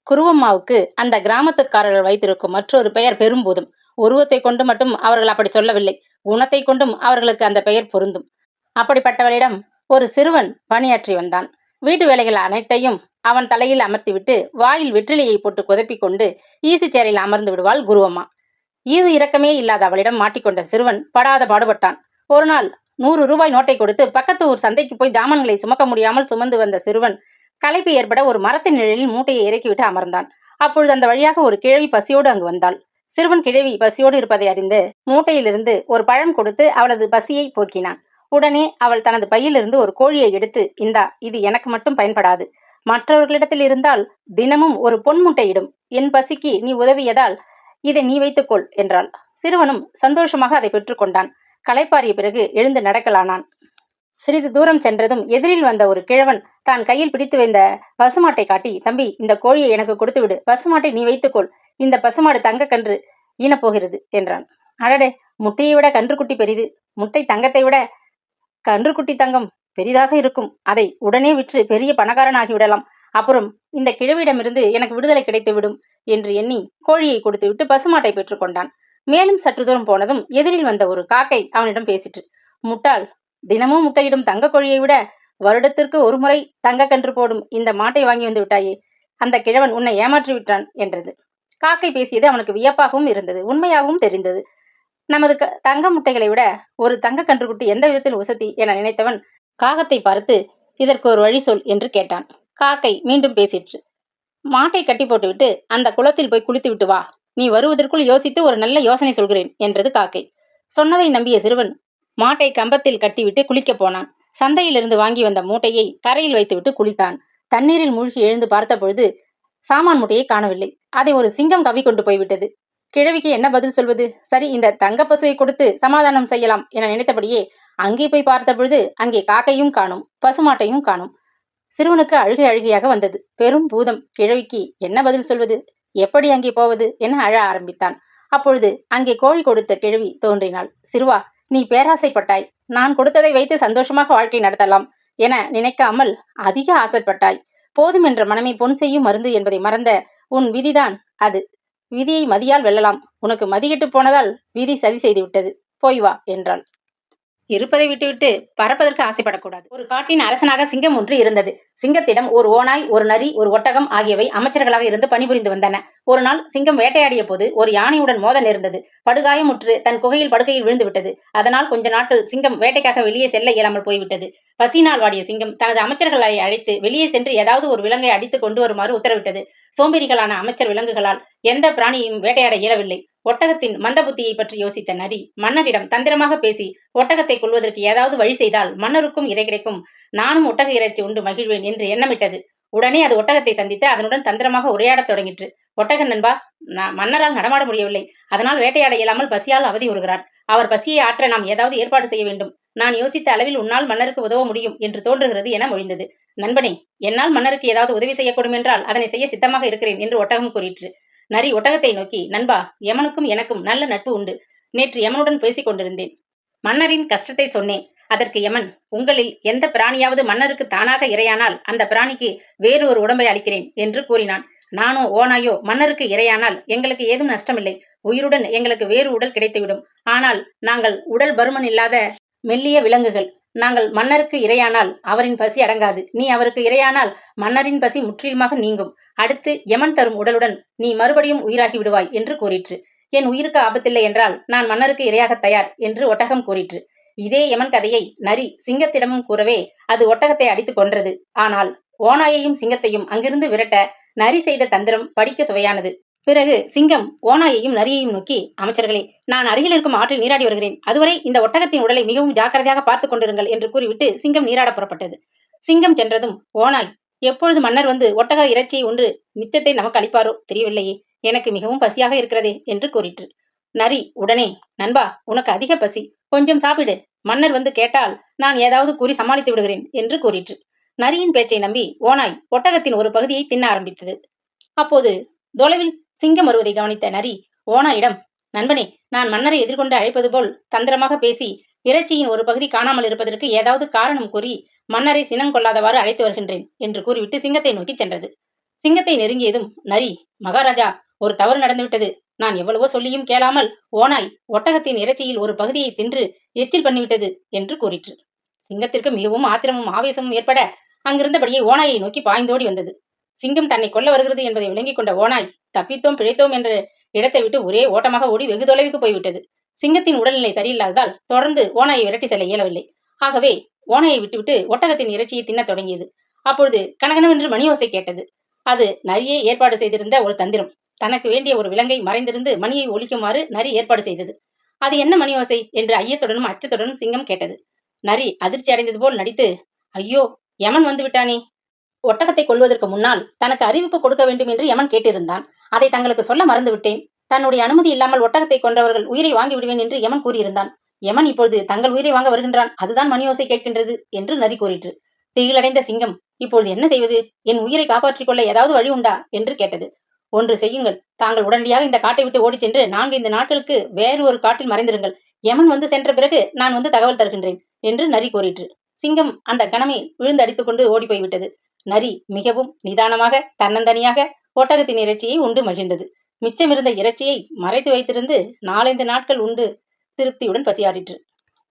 குருவம்மாவுக்கு அந்த கிராமத்துக்காரர்கள் வைத்திருக்கும் மற்றொரு பெயர் பெரும்பூதம். உருவத்தை கொண்டு மட்டும் அவர்கள் அப்படி சொல்லவில்லை, குணத்தை கொண்டும் அவர்களுக்கு அந்த பெயர் பொருந்தும். அப்படிப்பட்டவளிடம் ஒரு சிறுவன் பணியாற்றி வந்தான். வீட்டு வேலைகள் அனைத்தையும் அவன் தலையில் அமர்த்திவிட்டு வாயில் வெற்றிலையை போட்டு குதப்பிக் கொண்டு ஈசி சேரையில் அமர்ந்து விடுவாள் குருவம்மா. ஈவு இரக்கமே இல்லாத அவளிடம் மாட்டிக்கொண்ட சிறுவன் படாத பாடுபட்டான். ஒரு நாள் 100 ரூபாய் நோட்டை கொடுத்து பக்கத்து ஊர் சந்தைக்கு போய் ஜாமான்களை சுமக்க முடியாமல் சுமந்து வந்த சிறுவன் களைப்பு ஏற்பட ஒரு மரத்தின் நிழலில் மூட்டையை இறக்கிவிட்டு அமர்ந்தான். அப்பொழுது அந்த வழியாக ஒரு கிழவி பசியோடு அங்கு வந்தாள். சிறுவன் கிழவி பசியோடு இருப்பதை அறிந்து மூட்டையிலிருந்து ஒரு பழம் கொடுத்து அவளது பசியை போக்கினான். உடனே அவள் தனது பையிலிருந்து ஒரு கோழியை எடுத்து, இந்தா, இது எனக்கு மட்டும் பயன்படாது, மற்றவர்களிடத்தில் இருந்தால் தினமும் ஒரு பொன் முட்டையிடும். என் பசிக்கு நீ உதவியதால் இதை நீ வைத்துக்கொள் என்றாள். சிறுவனும் சந்தோஷமாக அதை பெற்றுக்கொண்டான். களைப்பாறிய பிறகு எழுந்து நடக்கலானான். சிறிது தூரம் சென்றதும் எதிரில் வந்த ஒரு கிழவன் தான் கையில் பிடித்து வைத்த பசுமாட்டை காட்டி, தம்பி, இந்த கோழியை எனக்கு கொடுத்து விடு, பசுமாட்டை நீ வைத்துக்கொள், இந்த பசுமாடு தங்க கன்று ஈனப்போகிறது என்றான். அடடே, முட்டையை விட கன்றுக்குட்டி பெரிது, முட்டை தங்கத்தை விட கன்றுக்குட்டி தங்கம் பெரிதாக இருக்கும், அதை உடனே விற்று பெரிய பணக்காரன் ஆகிவிடலாம், அப்புறம் இந்த கிழவியிடமிருந்து எனக்கு விடுதலை கிடைத்து விடும் என்று எண்ணி கோழியை கொடுத்துவிட்டு பசுமாட்டை பெற்றுக்கொண்டான். மேலும் சற்று தூரம் போனதும் எதிரில் வந்த ஒரு காக்கை அவனிடம் பேசிற்று. முட்டாள், தினமும் முட்டையிடும் தங்க கோழியை விட வருடத்திற்கு ஒரு முறை தங்க கன்று போடும் இந்த மாட்டை வாங்கி வந்து விட்டாயே, அந்த கிழவன் உன்னை ஏமாற்றி விட்டான் என்றது. காக்கை பேசியது அவனுக்கு வியப்பாகவும் இருந்தது, உண்மையாகவும் தெரிந்தது. நமது தங்க முட்டைகளை விட ஒரு தங்க கன்றுக்குட்டி எந்த விதத்தில் உசத்தி என நினைத்தவன் காகத்தை பார்த்து, இதற்கு ஒரு வழி சொல் என்று கேட்டான். காக்கை மீண்டும் பேசிற்று. மாட்டை கட்டி போட்டுவிட்டு அந்த குளத்தில் போய் குளித்து விட்டு வா, நீ வருவதற்குள் யோசித்து ஒரு நல்ல யோசனை சொல்கிறேன் என்றது காக்கை. சொன்னதை நம்பிய சிறுவன் மாட்டை கம்பத்தில் கட்டிவிட்டு குளிக்கப் போனான். சந்தையிலிருந்து வாங்கி வந்த மூட்டையை கரையில் வைத்துவிட்டு குளித்தான். தண்ணீரில் மூழ்கி எழுந்து பார்த்த பொழுது சாமான் மூட்டையை காணவில்லை. அதை ஒரு சிங்கம் கவ்வி கொண்டு போய்விட்டது. கிழவிக்கு என்ன பதில் சொல்வது? சரி, இந்த தங்க பசுவை கொடுத்து சமாதானம் செய்யலாம் என நினைத்தபடியே அங்கே போய் பார்த்த பொழுது அங்கே காக்கையும் காணும், பசுமாட்டையும் காணும். சிறுவனுக்கு அழுகை அழுகையாக வந்தது. பெரும் பூதம், கிழவிக்கு என்ன பதில் சொல்வது, எப்படி அங்கே போவது என அழ ஆரம்பித்தான். அப்பொழுது அங்கே கோழி கொடுத்த கிழவி தோன்றினாள். சிறுவா, நீ பேராசைப்பட்டாய், நான் கொடுத்ததை வைத்து சந்தோஷமாக வாழ்க்கை நடத்தலாம் என நினைக்காமல் அதிக ஆசைப்பட்டாய். போதும் என்ற மனமே பொன் செய்யும் மருந்து என்பதை மறந்த உன் விதிதான் அது. விதியை மதியால் வெல்லலாம். உனக்கு மதிகெட்டு போனதால் விதி சதி செய்து விட்டது. போய் வா என்றாள். இருப்பதை விட்டுவிட்டு பறப்பதற்கு ஆசைப்படக்கூடாது. ஒரு காட்டின் அரசனாக சிங்கம் ஒன்று இருந்தது. சிங்கத்திடம் ஒரு ஓநாய், ஒரு நரி, ஒரு ஒட்டகம் ஆகியவை அமைச்சர்களாக இருந்து பணிபுரிந்து வந்தன. ஒரு நாள் சிங்கம் வேட்டையாடிய போது ஒரு யானையுடன் மோத நேர்ந்தது. படுகாயமுற்று தன் குகையில் படுக்கையில் விழுந்து விட்டது. அதனால் கொஞ்ச நாட்கள் சிங்கம் வேட்டைக்காக வெளியே செல்ல இயலாமல் போய்விட்டது. பசியினால் வாடிய சிங்கம் தனது அமைச்சர்களை அழைத்து வெளியே சென்று ஏதாவது ஒரு விலங்கை அடித்து கொண்டு வருமாறு உத்தரவிட்டது. சோம்பேறிகளான அமைச்சர் விலங்குகளால் எந்த பிராணியையும் வேட்டையாட இயலவில்லை. ஒட்டகத்தின் மந்த புத்தியை பற்றி யோசித்த நரி மன்னரிடம் தந்திரமாக பேசி ஒட்டகத்தை கொள்வதற்கு ஏதாவது வழி செய்தால் மன்னருக்கும் இறை கிடைக்கும், நானும் ஒட்டக இறைச்சி உண்டு மகிழ்வேன் என்று எண்ணமிட்டது. உடனே அது ஒட்டகத்தை சந்தித்து அதனுடன் தந்திரமாக உரையாடத் தொடங்கிற்று. ஒட்டக நண்பா, மன்னரால் நடமாட முடியவில்லை, அதனால் வேட்டையாட இயலாமல் பசியால் அவதி உறுகிறார். அவர் பசியை ஆற்ற நாம் ஏதாவது ஏற்பாடு செய்ய வேண்டும். நான் யோசித்த அளவில் உன்னால் மன்னருக்கு உதவ முடியும் என்று தோன்றுகிறது என மொழிந்தது. நண்பனே, என்னால் மன்னருக்கு ஏதாவது உதவி செய்யக்கூடும் என்றால் அதனை செய்ய சித்தமாக இருக்கிறேன் என்று ஒட்டகம் கூறிற்று. நரி ஒட்டகத்தை நோக்கி, நண்பா, யமனுக்கும் எனக்கும் நல்ல நட்பு உண்டு. நேற்று யமனுடன் பேசிக் கொண்டிருந்தேன். மன்னரின் கஷ்டத்தை சொன்னேன். அதற்கு யமன், உங்களில் எந்த பிராணியாவது மன்னருக்கு தானாக இரையானால் அந்த பிராணிக்கு வேறு ஒரு உடம்பை அளிக்கிறேன் என்று கூறினான். நானோ ஓநாயோ மன்னருக்கு இரையானால் எங்களுக்கு ஏதும் நஷ்டமில்லை, உயிருடன் எங்களுக்கு வேறு உடல் கிடைத்துவிடும். ஆனால் நாங்கள் உடல் பருமன் இல்லாத மெல்லிய விலங்குகள். நாங்கள் மன்னருக்கு இரையானால் அவரின் பசி அடங்காது. நீ அவருக்கு இரையானால் மன்னரின் பசி முற்றிலுமாக நீங்கும். அடுத்து யமன் தரும் உடலுடன் நீ மறுபடியும் உயிராகி விடுவாய் என்று கூறிற்று. என் உயிருக்கு ஆபத்தில்லை என்றால் நான் மன்னருக்கு இரையாக தயார் என்று ஒட்டகம் கூறிற்று. இதே யமன் கதையை நரி சிங்கத்திடமும் கூறவே அது ஒட்டகத்தை அடித்து கொன்றது. ஆனால் ஓநாயையும் சிங்கத்தையும் அங்கிருந்து விரட்ட நரி செய்த தந்திரம் படிக்க சுவையானது. பிறகு சிங்கம் ஓநாயையும் நரியையும் நோக்கி, அமைச்சர்களே, நான் அருகில் இருக்கும் ஆற்றில் நீராடி வருகிறேன். அதுவரை இந்த ஒட்டகத்தின் உடலை மிகவும் ஜாக்கிரதையாக பார்த்துக் கொண்டிருங்கள் என்று கூறிவிட்டு சிங்கம் நீராட புறப்பட்டது. சிங்கம் சென்றதும் ஓநாய், எப்பொழுது மன்னர் வந்து ஒட்டக இறைச்சியை ஒன்று மிச்சத்தை நமக்கு அளிப்பாரோ தெரியவில்லையே, எனக்கு மிகவும் பசியாக இருக்கிறதே என்று கூறிற்று. நரி உடனே, நண்பா, உனக்கு அதிக பசி, கொஞ்சம் சாப்பிடு, மன்னர் வந்து கேட்டால் நான் ஏதாவது கூறி சமாளித்து விடுகிறேன் என்று கூறிற்று. நரியின் பேச்சை நம்பி ஓநாய் ஒட்டகத்தின் ஒரு பகுதியை தின்ன ஆரம்பித்தது. அப்போது தொலைவில் சிங்கம் வருவதை கவனித்த நரி ஓநாயிடம், நண்பனே, நான் மன்னரை எதிர்கொண்டு அழைப்பது போல் தந்திரமாக பேசி இறைச்சியின் ஒரு பகுதி காணாமல் இருப்பதற்கு ஏதாவது காரணம் கூறி மன்னரை சினங்கொள்ளாதவாறு அழைத்து வருகின்றேன் என்று கூறிவிட்டு சிங்கத்தை நோக்கி சென்றது. சிங்கத்தை நெருங்கியதும் நரி, மகாராஜா, ஒரு தவறு நடந்துவிட்டது. நான் எவ்வளவோ சொல்லியும் கேளாமல் ஓநாய் ஒட்டகத்தின் இறைச்சியில் ஒரு பகுதியை தின்று எச்சில் பண்ணிவிட்டது என்று கூறிற்று. சிங்கத்திற்கு மிகவும் ஆத்திரமும் ஆவேசமும் ஏற்பட அங்கிருந்தபடியே ஓநாயை நோக்கி பாய்ந்தோடி வந்தது. சிங்கம் தன்னை கொல்ல வருகிறது என்பதை விளங்கிக் கொண்ட ஓநாய் தப்பித்தோம் பிழைத்தோம் என்ற இடத்தை விட்டு ஒரே ஓட்டமாக ஓடி வெகு தொலைவுக்கு போய்விட்டது. சிங்கத்தின் உடல்நிலை சரியில்லாததால் தொடர்ந்து ஓநாயை விரட்டி செல்ல இயலவில்லை. ஆகவே ஓநாயை விட்டுவிட்டு ஒட்டகத்தின் இறைச்சியை தின்னத் தொடங்கியது. அப்பொழுது கனகனவென்று மணியோசை கேட்டது. அது நரியே ஏற்பாடு செய்திருந்த ஒரு தந்திரம். தனக்கு வேண்டிய ஒரு விலங்கை மறைந்திருந்து மணியை ஒலிக்குமாறு நரி ஏற்பாடு செய்தது. அது என்ன மணியோசை என்று ஐயத்துடனும் அச்சத்துடனும் சிங்கம் கேட்டது. நரி அதிர்ச்சி அடைந்தது போல் நடித்து, ஐயோ, யமன் வந்து விட்டானே! ஒட்டகத்தை கொல்வதற்கு முன்னால் தனக்கு அறிவிப்பு கொடுக்க வேண்டும் என்று யமன் கேட்டிருந்தான். அதை தங்களுக்கு சொல்ல மறந்துவிட்டேன். தன்னுடைய அனுமதி இல்லாமல் ஒட்டகத்தை கொன்றவர்கள் உயிரை வாங்கி விடுவேன் என்று யமன் கூறியிருந்தான். யமன் இப்பொழுது தங்கள் உயிரை வாங்க வருகின்றான். அதுதான் மணியோசை கேட்கின்றது என்று நரி கூறிற்று. திகிலடைந்த சிங்கம், இப்பொழுது என்ன செய்வது? என் உயிரை காப்பாற்றிக் கொள்ள ஏதாவது வழி உண்டா என்று கேட்டது. ஒன்று செய்யுங்கள். தாங்கள் உடனடியாக இந்த காட்டை விட்டு ஓடிச் சென்று 4-5 நாட்களுக்கு வேறு ஒரு காட்டில் மறைந்திருங்கள். யமன் வந்து சென்ற பிறகு நான் வந்து தகவல் தருகின்றேன் என்று நரி கூறிற்று. சிங்கம் அந்த கணமே விழுந்து அடித்துக்கொண்டு ஓடி போய்விட்டது. நரி மிகவும் நிதானமாக தன்னந்தனியாக ஒட்டகத்தின் இறைச்சியை உண்டு மகிழ்ந்தது. மிச்சமிருந்த இறைச்சியை மறைத்து வைத்திருந்து 4-5 நாட்கள் உண்டு திருப்தியுடன் பசியாறிற்று.